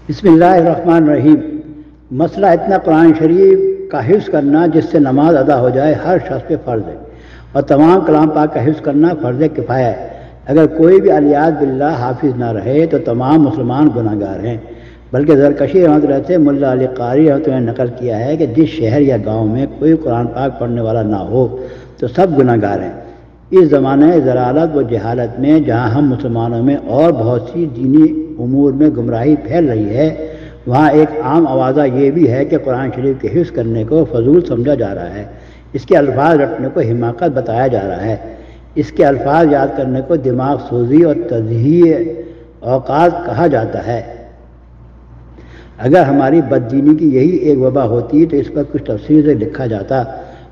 بسم اللہ الرحمن الرحیم۔ مسئلہ اتنا قرآن شریف کا حفظ کرنا جس سے نماز ادا ہو جائے ہر شخص پہ فرض ہے، اور تمام کلام پاک کا حفظ کرنا فرض کفایہ ہے۔ اگر کوئی بھی الیاذ باللہ حافظ نہ رہے تو تمام مسلمان گناہ گار ہیں، بلکہ زرکشی رحمۃ اللہ سے ملا علی قاری رحمۃ اللہ نے نقل کیا ہے کہ جس شہر یا گاؤں میں کوئی قرآن پاک پڑھنے والا نہ ہو تو سب گناہ گار ہیں۔ اس زمانے ضلالت و جہالت میں جہاں ہم مسلمانوں میں اور بہت سی دینی امور میں گمراہی پھیل رہی ہے، وہاں ایک عام آوازہ یہ بھی ہے کہ قرآن شریف کے حفظ کرنے کو فضول سمجھا جا رہا ہے، اس کے الفاظ رٹنے کو حماقت بتایا جا رہا ہے، اس کے الفاظ یاد کرنے کو دماغ سوزی اور تضییع اوقات کہا جاتا ہے۔ اگر ہماری بددینی کی یہی ایک وبا ہوتی تو اس پر کچھ تفصیل سے لکھا جاتا،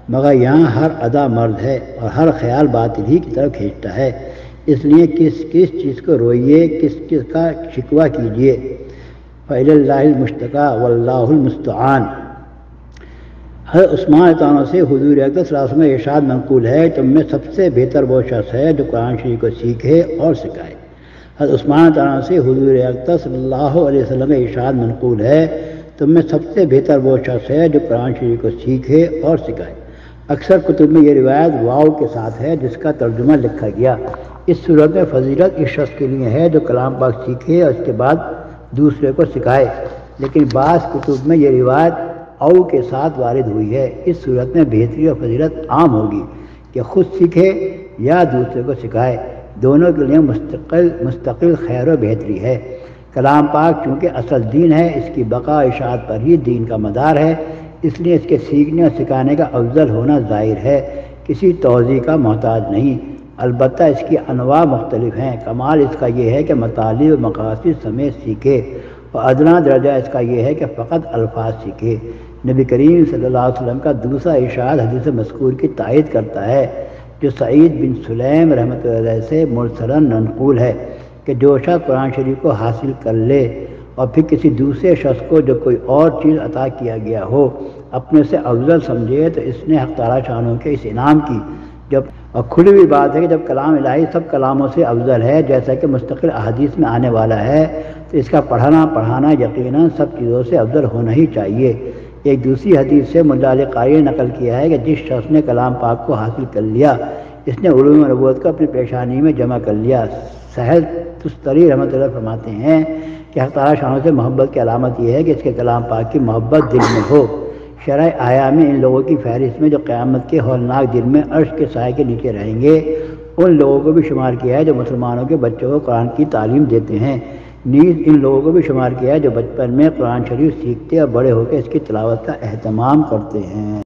مگر یہاں ہر ادا مرض ہے اور ہر خیال باطل ہی کی طرف کھینچتا ہے، اس لیے کس چیز کو روئیے، کس کا شکوہ کیجیے۔ فإلی اللہ المشتکیٰ واللہ المستعان۔ حضرت عثمان رضی اللہ عنہ سے حضور اکرم صلی اللہ علیہ وسلم کا ارشاد منقول ہے، تم میں سب سے بہتر وہ شخص ہے جو قرآن شریف کو سیکھے اور سکھائے۔ حضرت عثمان رضی اللہ عنہ سے حضور اکرم صلی اللہ علیہ وسلم کا ارشاد منقول ہے، تم میں سب سے بہتر وہ شخص ہے جو قرآن شریف کو سیکھے اور سکھائے۔ اکثر کتب میں یہ روایت واو کے ساتھ ہے جس کا ترجمہ لکھا گیا۔ اس صورت میں فضیلت اس شخص کے لیے ہے جو کلام پاک سیکھے اور اس کے بعد دوسرے کو سکھائے، لیکن بعض کتب میں یہ روایت او کے ساتھ وارد ہوئی ہے۔ اس صورت میں بہتری اور فضیلت عام ہوگی کہ خود سیکھے یا دوسرے کو سکھائے، دونوں کے لیے مستقل خیر و بہتری ہے۔ کلام پاک چونکہ اصل دین ہے، اس کی بقا و اشاعت پر ہی دین کا مدار ہے، اس لیے اس کے سیکھنے اور سکھانے کا افضل ہونا ظاہر ہے، کسی توضیح کا محتاج نہیں۔ البتہ اس کی انواع مختلف ہیں، کمال اس کا یہ ہے کہ مطالب و مقاصد سمیت سیکھے، اور ادنا درجہ اس کا یہ ہے کہ فقط الفاظ سیکھے۔ نبی کریم صلی اللہ علیہ وسلم کا دوسرا ارشاد حدیث مذکور کی تائید کرتا ہے، جو سعید بن سلیم رحمۃ اللہ علیہ سے مرسلاً منقول ہے کہ جو شخص قرآن شریف کو حاصل کر لے اور پھر کسی دوسرے شخص کو جو کوئی اور چیز عطا کیا گیا ہو اپنے سے افضل سمجھے تو اس نے حق تعالیٰ شانوں کے اس انعام کی، اور کھلی ہوئی بات ہے کہ جب کلام الہی سب کلاموں سے افضل ہے جیسا کہ مستقل احادیث میں آنے والا ہے، تو اس کا پڑھانا یقیناً سب چیزوں سے افضل ہونا ہی چاہیے۔ ایک دوسری حدیث سے ملا علی قاری نے نقل کیا ہے کہ جس شخص نے کلام پاک کو حاصل کر لیا اس نے علوم نبوت کو اپنی پیشانی میں جمع کر لیا۔ سہل تستری رحمۃ اللہ فرماتے ہیں کہ حق تعالیٰ شانوں سے محبت کی علامت یہ ہے کہ اس کے کلام پاک کی محبت دل میں ہو۔ شرح آیا میں ان لوگوں کی فہرست میں جو قیامت کے ہولناک دن میں عرش کے سائے کے نیچے رہیں گے، ان لوگوں کو بھی شمار کیا ہے جو مسلمانوں کے بچوں کو قرآن کی تعلیم دیتے ہیں، نیز ان لوگوں کو بھی شمار کیا ہے جو بچپن میں قرآن شریف سیکھتے اور بڑے ہو کے اس کی تلاوت کا اہتمام کرتے ہیں۔